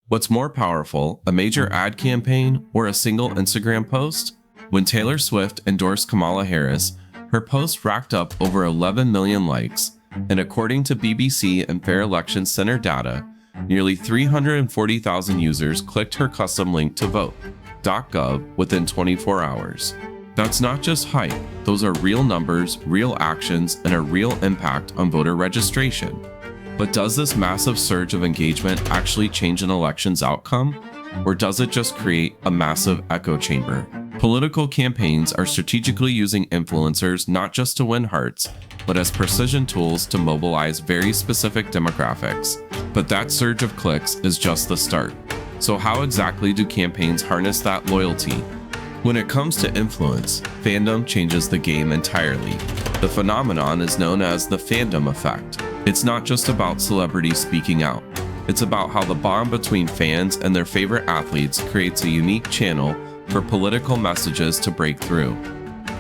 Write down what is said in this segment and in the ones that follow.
What's more powerful, a major ad campaign or a single Instagram post? When Taylor Swift endorsed Kamala Harris, her post racked up over 11 million likes, and according to BBC and Fair Election Center data, nearly 340,000 users clicked her custom link to vote.gov within 24 hours. That's not just hype, those are real numbers, real actions, and a real impact on voter registration. But does this massive surge of engagement actually change an election's outcome? Or does it just create a massive echo chamber? Political campaigns are strategically using influencers not just to win hearts, but as precision tools to mobilize very specific demographics. But that surge of clicks is just the start. So how exactly do campaigns harness that loyalty? When it comes to influence, fandom changes the game entirely. The phenomenon is known as the fandom effect. It's not just about celebrities speaking out. It's about how the bond between fans and their favorite athletes creates a unique channel for political messages to break through.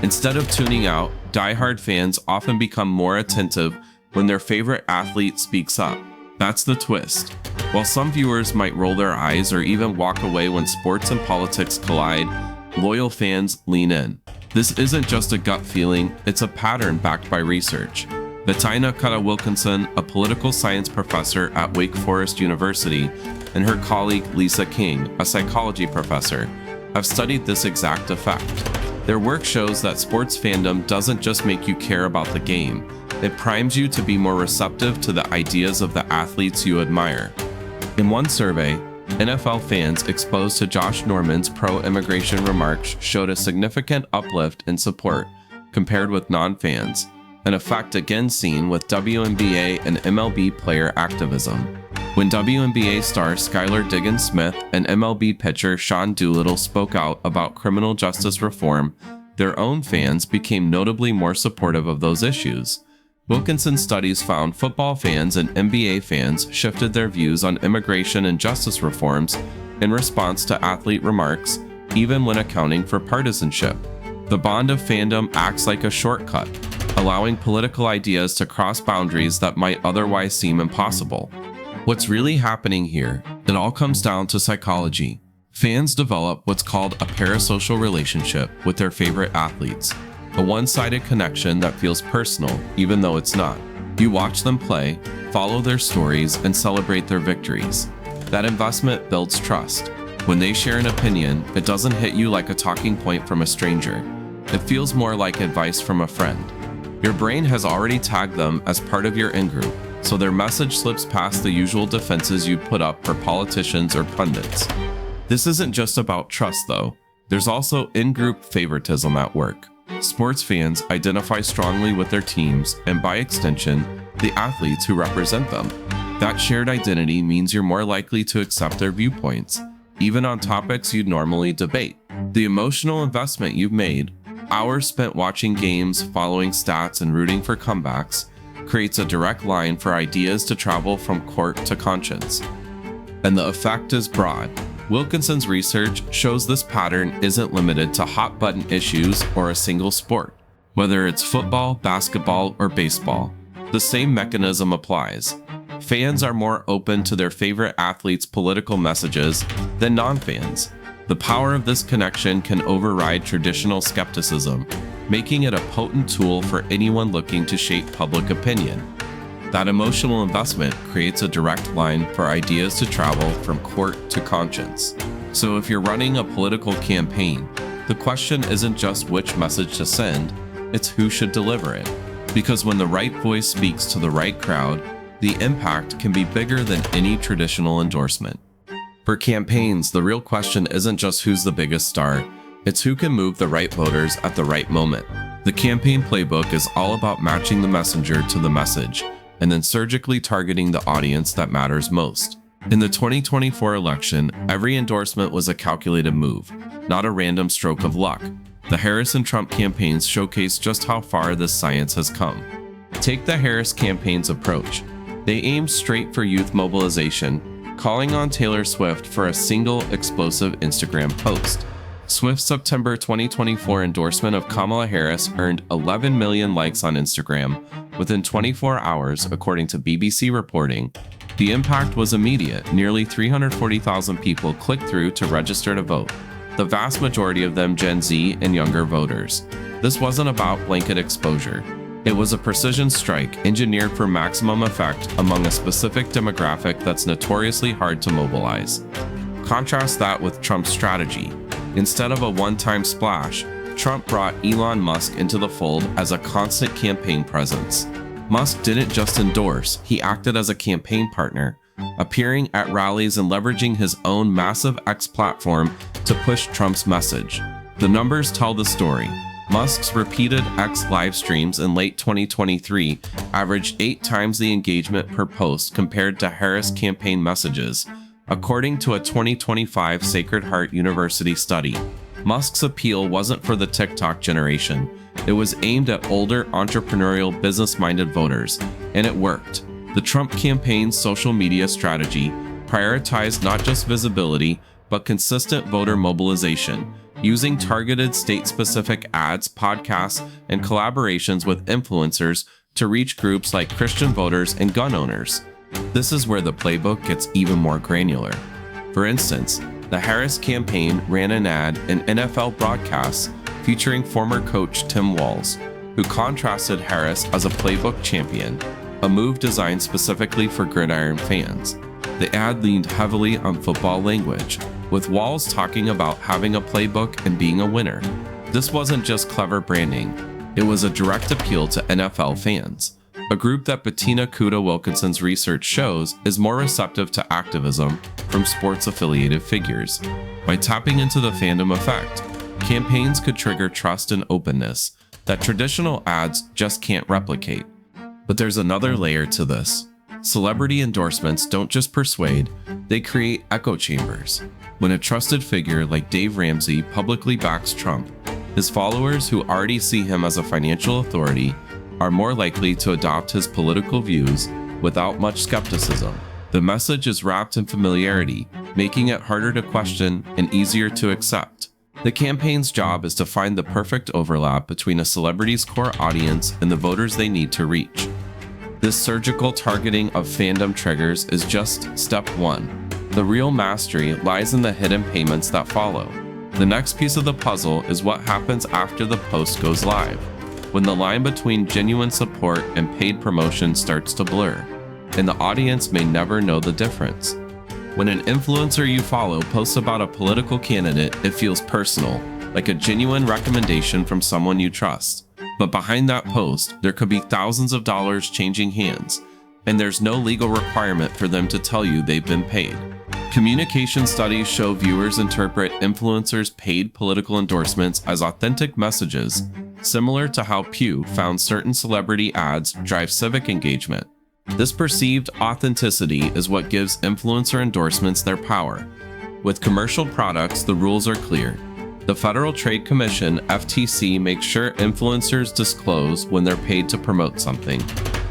Instead of tuning out, diehard fans often become more attentive when their favorite athlete speaks up. That's the twist. While some viewers might roll their eyes or even walk away when sports and politics collide, loyal fans lean in. This isn't just a gut feeling, it's a pattern backed by research. Bettina Cutter-Wilkinson, a political science professor at Wake Forest University, and her colleague Lisa King, a psychology professor, have studied this exact effect. Their work shows that sports fandom doesn't just make you care about the game, it primes you to be more receptive to the ideas of the athletes you admire. In one survey, NFL fans exposed to Josh Norman's pro-immigration remarks showed a significant uplift in support compared with non-fans, an effect again seen with WNBA and MLB player activism. When WNBA star Skylar Diggins-Smith and MLB pitcher Sean Doolittle spoke out about criminal justice reform, their own fans became notably more supportive of those issues. Wilkinson's studies found football fans and NBA fans shifted their views on immigration and justice reforms in response to athlete remarks, even when accounting for partisanship. The bond of fandom acts like a shortcut, allowing political ideas to cross boundaries that might otherwise seem impossible. What's really happening here? It all comes down to psychology. Fans develop what's called a parasocial relationship with their favorite athletes, a one-sided connection that feels personal even though it's not. You watch them play, follow their stories, and celebrate their victories. That investment builds trust. When they share an opinion, it doesn't hit you like a talking point from a stranger. It feels more like advice from a friend. Your brain has already tagged them as part of your in-group, so their message slips past the usual defenses you'd put up for politicians or pundits. This isn't just about trust though. There's also in-group favoritism at work. Sports fans identify strongly with their teams and, by extension, the athletes who represent them. That shared identity means you're more likely to accept their viewpoints, even on topics you'd normally debate. The emotional investment you've made, hours spent watching games, following stats, and rooting for comebacks, creates a direct line for ideas to travel from court to conscience. And the effect is broad. Wilkinson's research shows this pattern isn't limited to hot-button issues or a single sport. Whether it's football, basketball, or baseball, the same mechanism applies. Fans are more open to their favorite athletes' political messages than non-fans. The power of this connection can override traditional skepticism, making it a potent tool for anyone looking to shape public opinion. That emotional investment creates a direct line for ideas to travel from court to conscience. So if you're running a political campaign, the question isn't just which message to send, it's who should deliver it. Because when the right voice speaks to the right crowd, the impact can be bigger than any traditional endorsement. For campaigns, the real question isn't just who's the biggest star, it's who can move the right voters at the right moment. The campaign playbook is all about matching the messenger to the message, and then surgically targeting the audience that matters most. In the 2024 election, every endorsement was a calculated move, not a random stroke of luck. The Harris and Trump campaigns showcase just how far this science has come. Take the Harris campaign's approach. They aimed straight for youth mobilization, calling on Taylor Swift for a single explosive Instagram post. Swift's September 2024 endorsement of Kamala Harris earned 11 million likes on Instagram within 24 hours, according to BBC reporting, The impact was immediate. Nearly 340,000 people clicked through to register to vote, the vast majority of them Gen Z and younger voters. This wasn't about blanket exposure. It was a precision strike engineered for maximum effect among a specific demographic that's notoriously hard to mobilize. Contrast that with Trump's strategy. Instead of a one-time splash, Trump brought Elon Musk into the fold as a constant campaign presence. Musk didn't just endorse, he acted as a campaign partner, appearing at rallies and leveraging his own massive X platform to push Trump's message. The numbers tell the story. Musk's repeated X live streams in late 2023 averaged 8 times the engagement per post compared to Harris campaign messages, according to a 2025 Sacred Heart University study. Musk's appeal wasn't for the TikTok generation. It was aimed at older, entrepreneurial, business-minded voters, and it worked. The Trump campaign's social media strategy prioritized not just visibility, but consistent voter mobilization, using targeted state-specific ads, podcasts, and collaborations with influencers to reach groups like Christian voters and gun owners. This is where the playbook gets even more granular. For instance, the Harris campaign ran an ad in NFL broadcasts featuring former coach Tim Walz, who contrasted Harris as a playbook champion, a move designed specifically for gridiron fans. The ad leaned heavily on football language, with Walz talking about having a playbook and being a winner. This wasn't just clever branding, it was a direct appeal to NFL fans, a group that Bettina Kuda-Wilkinson's research shows is more receptive to activism from sports-affiliated figures. By tapping into the fandom effect, campaigns could trigger trust and openness that traditional ads just can't replicate. But there's another layer to this. Celebrity endorsements don't just persuade, they create echo chambers. When a trusted figure like Dave Ramsey publicly backs Trump, his followers who already see him as a financial authority are more likely to adopt his political views without much skepticism. The message is wrapped in familiarity, making it harder to question and easier to accept. The campaign's job is to find the perfect overlap between a celebrity's core audience and the voters they need to reach. This surgical targeting of fandom triggers is just step one. The real mastery lies in the hidden payments that follow. The next piece of the puzzle is what happens after the post goes live, when the line between genuine support and paid promotion starts to blur, and the audience may never know the difference. When an influencer you follow posts about a political candidate, it feels personal, like a genuine recommendation from someone you trust. But behind that post, there could be thousands of dollars changing hands, and there's no legal requirement for them to tell you they've been paid. Communication studies show viewers interpret influencers' paid political endorsements as authentic messages, similar to how Pew found certain celebrity ads drive civic engagement. This perceived authenticity is what gives influencer endorsements their power. With commercial products, the rules are clear. The Federal Trade Commission, FTC, makes sure influencers disclose when they're paid to promote something.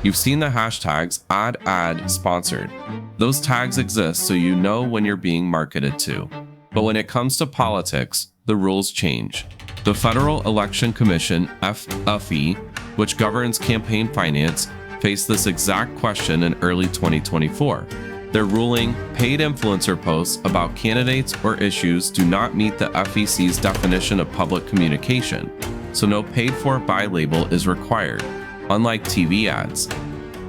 You've seen the hashtags ad sponsored. Those tags exist so you know when you're being marketed to. But when it comes to politics, the rules change. The Federal Election Commission, FEC, which governs campaign finance, faced this exact question in early 2024. Their ruling, paid influencer posts about candidates or issues do not meet the FEC's definition of public communication, so no paid-for buy label is required, unlike TV ads.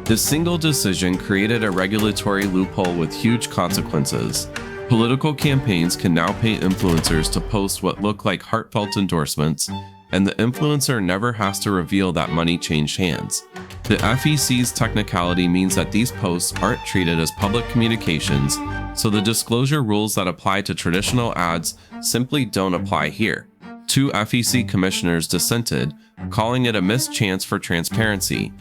This single decision created a regulatory loophole with huge consequences. Political campaigns can now pay influencers to post what look like heartfelt endorsements, and the influencer never has to reveal that money changed hands. The FEC's technicality means that these posts aren't treated as public communications, so the disclosure rules that apply to traditional ads simply don't apply here. 2 FEC commissioners dissented, calling it a missed chance for transparency.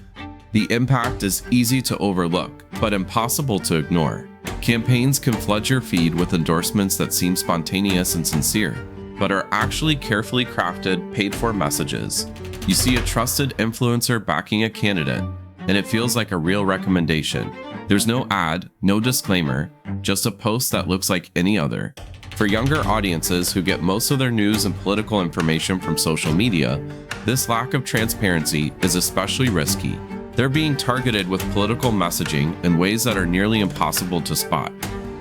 The impact is easy to overlook, but impossible to ignore. Campaigns can flood your feed with endorsements that seem spontaneous and sincere, but are actually carefully crafted, paid-for messages. You see a trusted influencer backing a candidate, and it feels like a real recommendation. There's no ad, no disclaimer, just a post that looks like any other. For younger audiences who get most of their news and political information from social media, this lack of transparency is especially risky. They're being targeted with political messaging in ways that are nearly impossible to spot.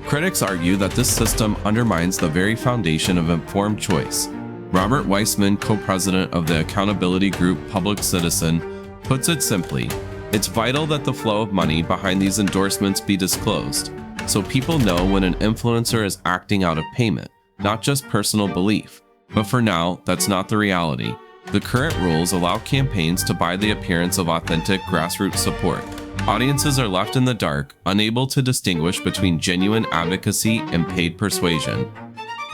Critics argue that this system undermines the very foundation of informed choice. Robert Weissman, co-president of the accountability group Public Citizen, puts it simply, it's vital that the flow of money behind these endorsements be disclosed, so people know when an influencer is acting out of payment, not just personal belief. But for now, that's not the reality. The current rules allow campaigns to buy the appearance of authentic grassroots support. Audiences are left in the dark, unable to distinguish between genuine advocacy and paid persuasion.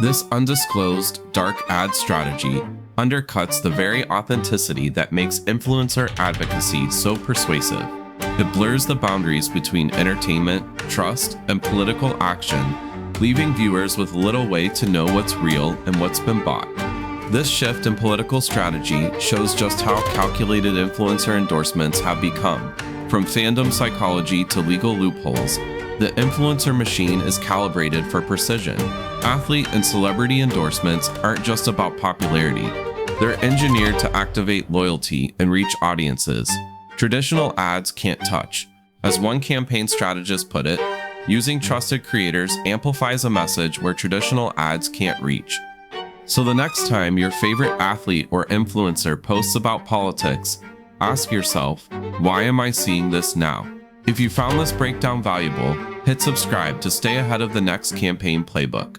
This undisclosed, dark ad strategy undercuts the very authenticity that makes influencer advocacy so persuasive. It blurs the boundaries between entertainment, trust, and political action, leaving viewers with little way to know what's real and what's been bought. This shift in political strategy shows just how calculated influencer endorsements have become. From fandom psychology to legal loopholes, the influencer machine is calibrated for precision. Athlete and celebrity endorsements aren't just about popularity. They're engineered to activate loyalty and reach audiences traditional ads can't touch. As one campaign strategist put it, using trusted creators amplifies a message where traditional ads can't reach. So the next time your favorite athlete or influencer posts about politics, ask yourself, why am I seeing this now? If you found this breakdown valuable, hit subscribe to stay ahead of the next campaign playbook.